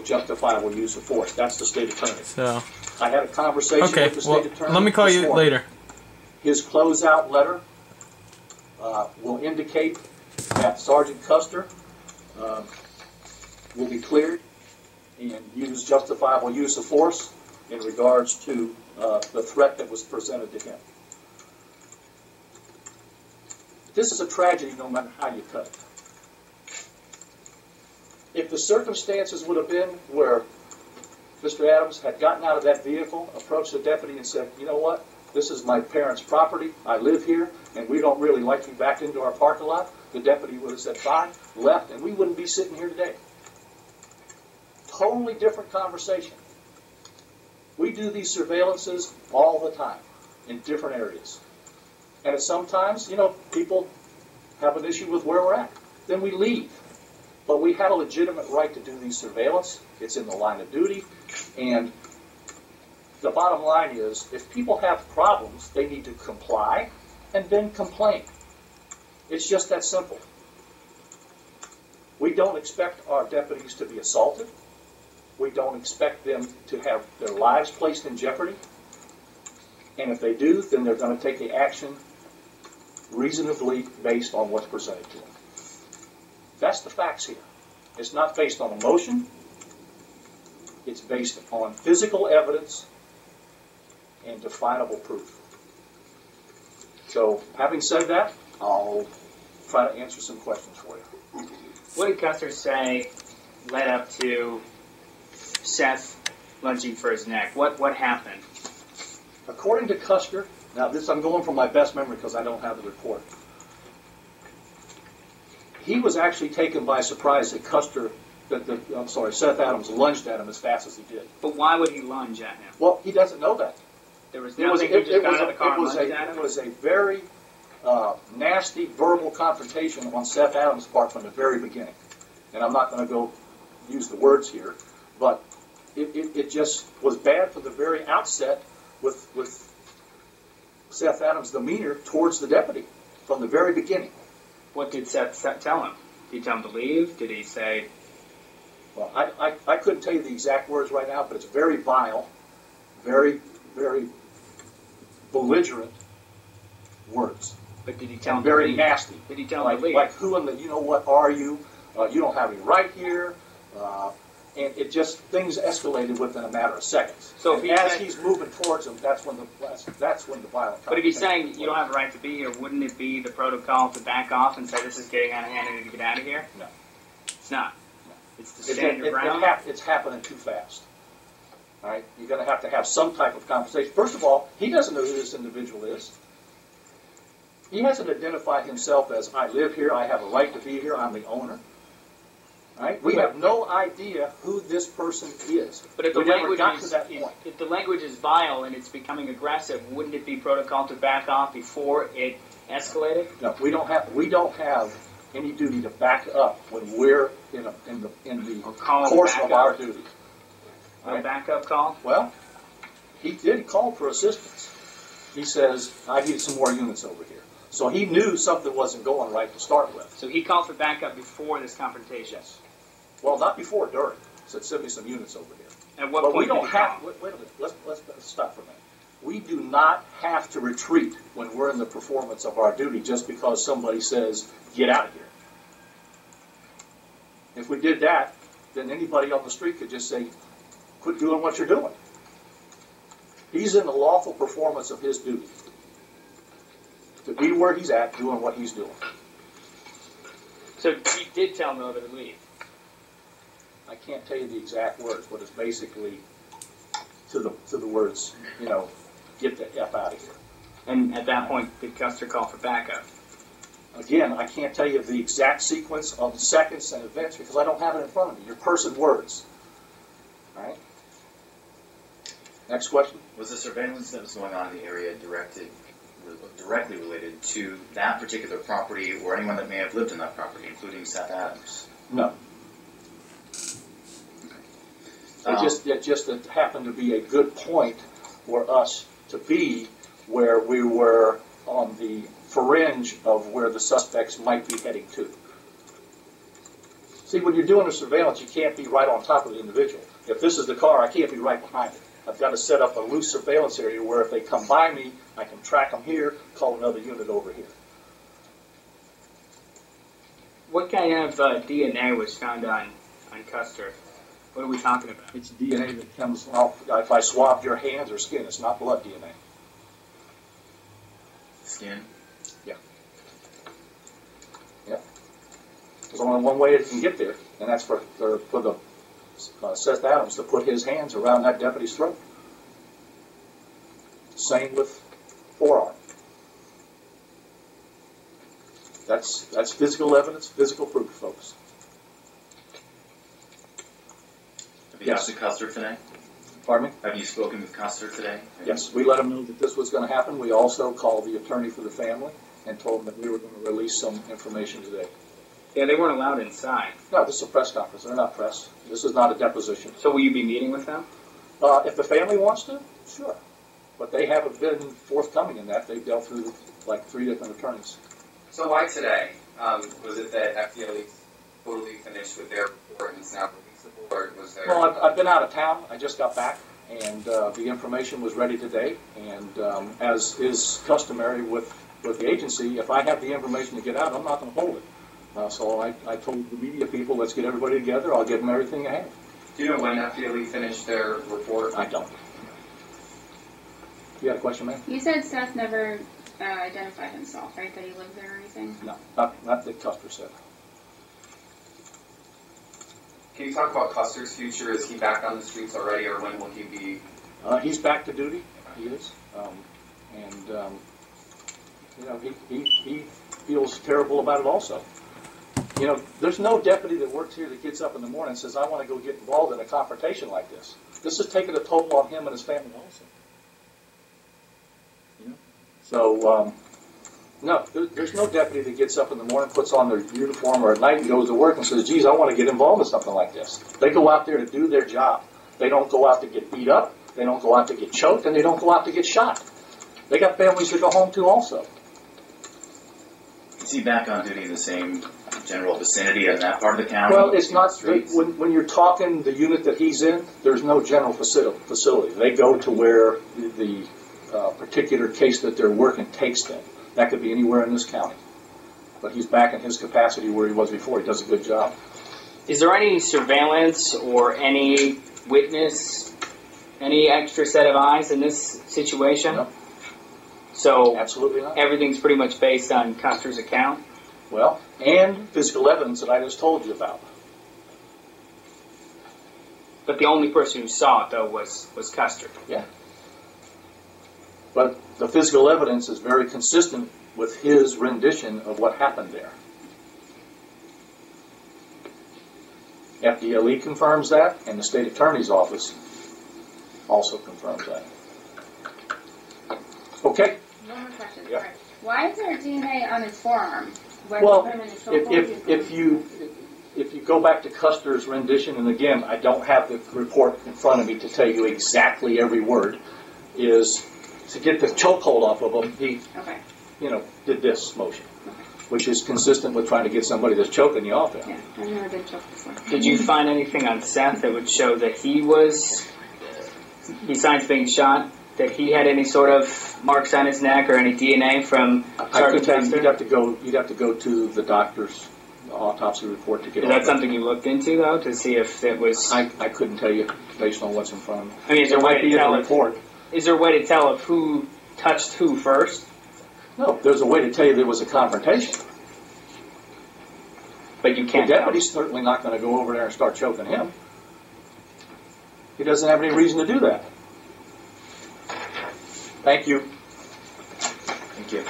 the justifiable use of force. That's the state attorney. So I had a conversation with the state attorney. Let me call you later. His closeout letter will indicate that Sergeant Custer will be cleared and use justifiable use of force in regards to the threat that was presented to him. This is a tragedy no matter how you cut it. If the circumstances would have been where Mr. Adams had gotten out of that vehicle, approached the deputy and said, you know what, this is my parents' property, I live here, and we don't really like you back into our parking lot, the deputy would have said, fine, left, and we wouldn't be sitting here today. Totally different conversation. We do these surveillances all the time in different areas. And sometimes, you know, people have an issue with where we're at. Then we leave. But we have a legitimate right to do these surveillance. It's in the line of duty. And the bottom line is, if people have problems, they need to comply and then complain. It's just that simple. We don't expect our deputies to be assaulted. We don't expect them to have their lives placed in jeopardy. And if they do, then they're going to take the action reasonably based on what's presented to them. That's the facts here. It's not based on emotion. It's based on physical evidence and definable proof. So, having said that, I'll try to answer some questions for you. What did Custer say led up to Seth lunging for his neck? What happened? According to Custer, now this I'm going from my best memory because I don't have the report. He was actually taken by surprise that Seth Adams lunged at him as fast as he did. But why would he lunge at him? Well, he doesn't know that. There was nothing. He just got out of the car and lunged at him? It was a very nasty verbal confrontation on Seth Adams' part from the very beginning. And I'm not going to go use the words here, but it just was bad from the very outset with Seth Adams' demeanor towards the deputy from the very beginning. What did Seth tell him? Did he tell him to leave? Did he say... Well, I couldn't tell you the exact words right now, but it's very vile, very, very belligerent words. But did he tell him very to leave? Nasty. Did he tell him to leave? Like who in the, you know what are you? You don't have any right here. And it just, things escalated within a matter of seconds. So as he's moving towards him, that's when the violence. But if he's saying you don't have a right to be here, wouldn't it be the protocol to back off and say this is getting out of hand and you need to get out of here? No. It's not. No. It's to stand your ground. It's happening too fast. All right? You're going to have some type of conversation. First of all, he doesn't know who this individual is. He hasn't identified himself as, I live here, I have a right to be here, I'm the owner. Right? We have no idea who this person is. But if the language is vile and it's becoming aggressive, wouldn't it be protocol to back off before it escalated? No, we don't have any duty to back up when we're in the course of our duty. A backup call? Well, he did call for assistance. He says, I need some more units over here. So he knew something wasn't going right to start with. So he called for backup before this confrontation? Yes. Well, not before, during. He said, send me some units over here. At what point we don't have, wait a minute, let's stop for a minute. We do not have to retreat when we're in the performance of our duty just because somebody says, get out of here. If we did that, then anybody on the street could just say, quit doing what you're doing. He's in the lawful performance of his duty. To be where he's at, doing what he's doing. So he did tell Miller to leave? I can't tell you the exact words, but it's basically to the words, you know, get the F out of here. And at that point, did Custer call for backup? Again, I can't tell you the exact sequence of seconds and events because I don't have it in front of me. Your person words. All right? Next question. Was the surveillance that was going on in the area directly related to that particular property or anyone that may have lived in that property, including Seth Adams? No. It just happened to be a good point for us to be where we were on the fringe of where the suspects might be heading to. See, when you're doing a surveillance, you can't be right on top of the individual. If this is the car, I can't be right behind it. I've got to set up a loose surveillance area where if they come by me, I can track them here, call another unit over here. What kind of DNA was found on Custer? What are we talking about? It's DNA that comes off, if I swabbed your hands or skin, it's not blood DNA. Skin? Yeah. Yeah. There's only one way it can get there, and that's for the Seth Adams to put his hands around that deputy's throat. Same with forearm. That's physical evidence, physical proof, folks. Have you talked to Custer today? Pardon me? Have you spoken with Custer today? Yes, we let him know that this was going to happen. We also called the attorney for the family and told him that we were going to release some information today. Yeah, they weren't allowed inside. No, this is a press conference. They're not press. This is not a deposition. So will you be meeting with them? If the family wants to, sure. But they haven't been forthcoming in that. They've dealt through like 3 different attorneys. So why today? Was it that FDLE totally finished with their report and it's now releasable, or was there... Well, I've been out of town. I just got back, and the information was ready today. And as is customary with the agency, if I have the information to get out, I'm not going to hold it. So I told the media people, let's get everybody together. I'll give them everything I have. Do you know when FDLE finished their report? I don't. You got a question, ma'am? You said Seth never identified himself, right? That he lived there or anything? No, not that Custer said. Can you talk about Custer's future? Is he back on the streets already, or when will he be? He's back to duty. He is. You know, he feels terrible about it also. You know, there's no deputy that works here that gets up in the morning and says, I want to go get involved in a confrontation like this. This is taking a toll on him and his family also. You know? So, no, there's no deputy that gets up in the morning, puts on their uniform or at night and goes to work and says, geez, I want to get involved in something like this. They go out there to do their job. They don't go out to get beat up. They don't go out to get choked, and they don't go out to get shot. They got families to go home to also. Is he back on duty in the same general vicinity in that part of the county? Well, it's not, when you're talking the unit that he's in, there's no general facility. They go to where the particular case that they're working takes them. That could be anywhere in this county. But he's back in his capacity where he was before. He does a good job. Is there any surveillance or any witness, any extra set of eyes in this situation? No. So Absolutely not. Everything's pretty much based on Custer's account? Well, and physical evidence that I just told you about. But the only person who saw it, though, was Custer. Yeah. But the physical evidence is very consistent with his rendition of what happened there. FDLE confirms that, and the state attorney's office also confirms that. Okay. One more question. Yeah. Sorry. Why is there DNA on his forearm? Where Well, he put him in his chokehold? if you go back to Custer's rendition, and again, I don't have the report in front of me to tell you exactly every word, is to get the chokehold off of him, he, did this motion, which is consistent with trying to get somebody that's choking you off him. Yeah, I've never been choked before. Did you find anything on Seth that would show that he was, besides being shot, that he had any sort of marks on his neck or any DNA from Sergeant Custer? You'd have to go to the doctor's autopsy report to get. Is that something you looked into, though, to see if it was? I couldn't tell you based on what's in front of me. I mean, is there a way to tell report? Is there a way to tell if who touched who first? No, there's a way to tell you there was a confrontation. But you can't. The deputy's certainly not going to go over there and start choking him. He doesn't have any reason to do that. Thank you. Thank you.